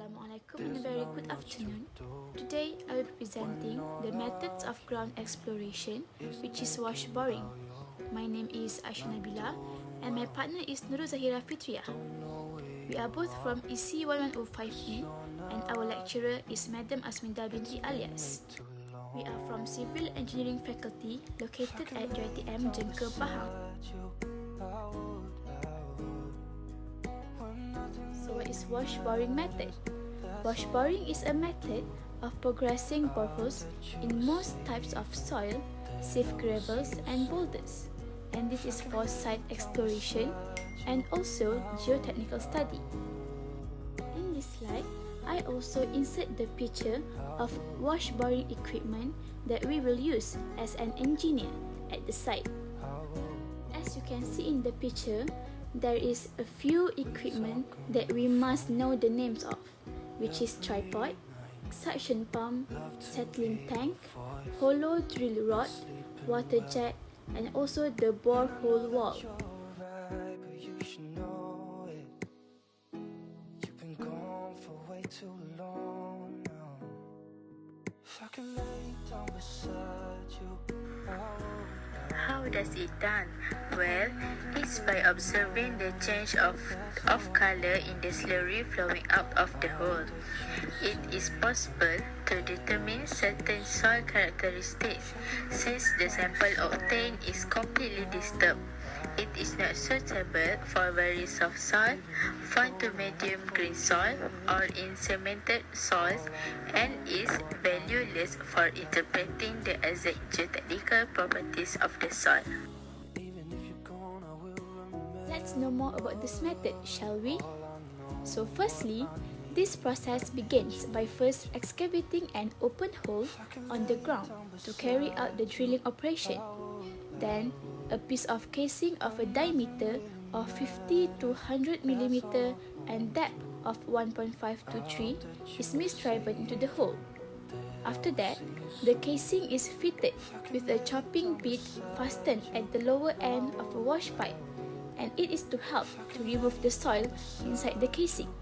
Assalamualaikum and a very good afternoon. Today I will be presenting the methods of ground exploration, which is wash boring. My name is Aisha Nabila and my partner is Nurul Zahira Fitriah. We are both from EC1105E and our lecturer is Madam Asminda binti Alias. We are from Civil Engineering Faculty located at JTM Jengke, Pahang. So what is wash boring method? Wash boring is a method of progressing boreholes in most types of soil, save gravels and boulders. And this is for site exploration and also geotechnical study. In this slide, I also insert the picture of wash boring equipment that we will use as an engineer at the site. As you can see in the picture, there is a few equipment that we must know the names of, which is tripod, suction pump, settling tank, hollow drill rod, water jet, and also the borehole wall. How does it done? Well, it's by observing the change of color in the slurry flowing out of the hole. It is possible to determine certain soil characteristics since the sample obtained is completely disturbed. It is not suitable for very soft soil, fine to medium green soil, or in cemented soils, and is valueless for interpreting the exact geotechnical properties of the soil. Let's know more about this method, shall we? So firstly, this process begins by first excavating an open hole on the ground to carry out the drilling operation. Then, a piece of casing of a diameter of 50 to 100 mm and depth of 1.5 to 3 is misdriven into the hole. After that, the casing is fitted with a chopping bit fastened at the lower end of a wash pipe, and it is to help to remove the soil inside the casing.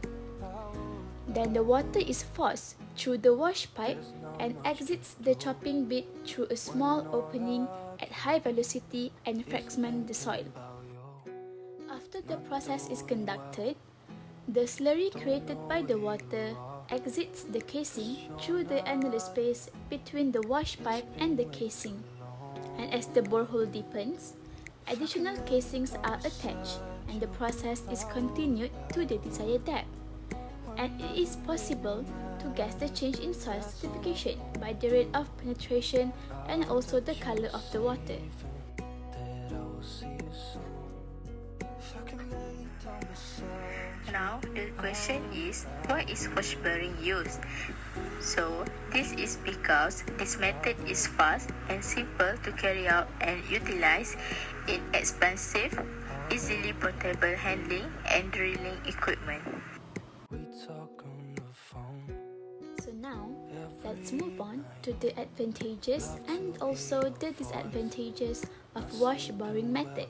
Then the water is forced through the wash pipe and exits the chopping bit through a small opening at high velocity and fragment the soil. After the process is conducted, the slurry created by the water exits the casing through the annular space between the wash pipe and the casing. And as the borehole deepens, additional casings are attached and the process is continued to the desired depth. And it is possible to guess the change in soil certification by the rate of penetration and also the color of the water. Now, the question is, why is wash boring used? So, this is because this method is fast and simple to carry out and utilize inexpensive, easily portable handling and drilling equipment. So now, let's move on to the advantages and also the disadvantages of wash boring method.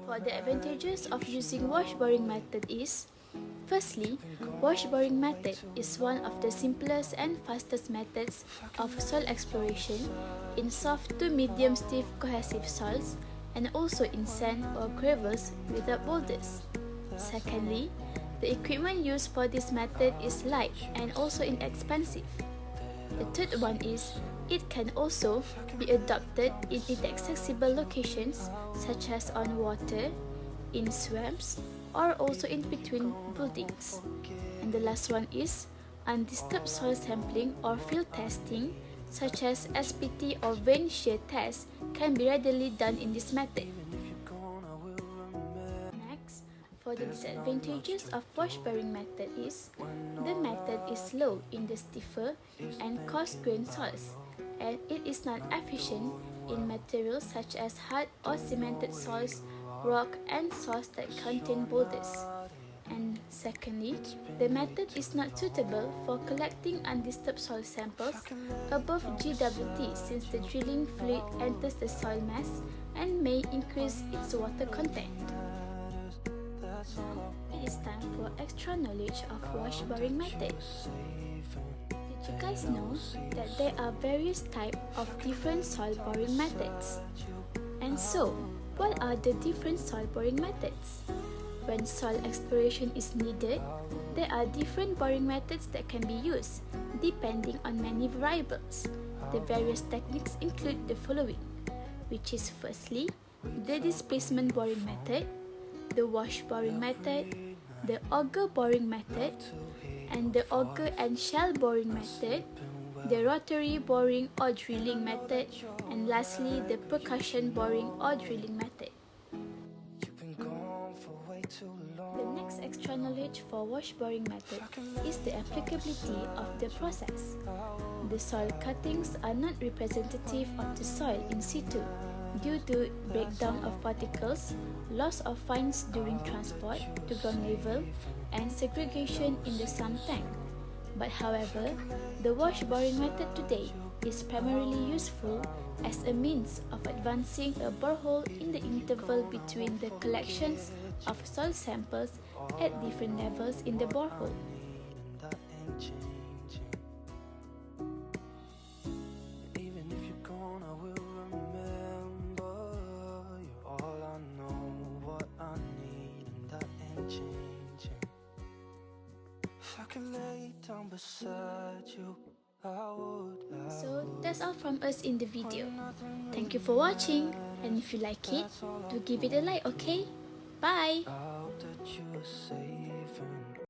For the advantages of using wash boring method is, firstly, wash boring method is one of the simplest and fastest methods of soil exploration in soft to medium stiff cohesive soils and also in sand or gravels without boulders. Secondly, the equipment used for this method is light and also inexpensive. The third one is, it can also be adopted in inaccessible locations such as on water, in swamps, or also in between buildings. And the last one is, undisturbed soil sampling or field testing such as SPT or vein shear test can be readily done in this method. For the disadvantages of wash boring method is, the method is slow in the stiffer and coarse-grained soils, and it is not efficient in materials such as hard or cemented soils, rock, and soils that contain boulders. And secondly, the method is not suitable for collecting undisturbed soil samples above GWT since the drilling fluid enters the soil mass and may increase its water content. Now, it is it's time for extra knowledge of wash boring method. Did you guys know that there are various types of different soil boring methods? And so, what are the different soil boring methods? When soil exploration is needed, there are different boring methods that can be used, depending on many variables. The various techniques include the following, which is firstly, the displacement boring method, the wash boring method, the auger boring method, and the auger and shell boring method, the rotary boring or drilling method, and lastly, the percussion boring or drilling method. The next extra knowledge for wash boring method is the applicability of the process. The soil cuttings are not representative of the soil in situ due to breakdown of particles, loss of fines during transport to ground level, and segregation in the sump tank. But however, the wash boring method today is primarily useful as a means of advancing a borehole in the interval between the collections of soil samples at different levels in the borehole. So that's all from us in the video. Thank you for watching, and if you like it, do give it a like, okay? Bye!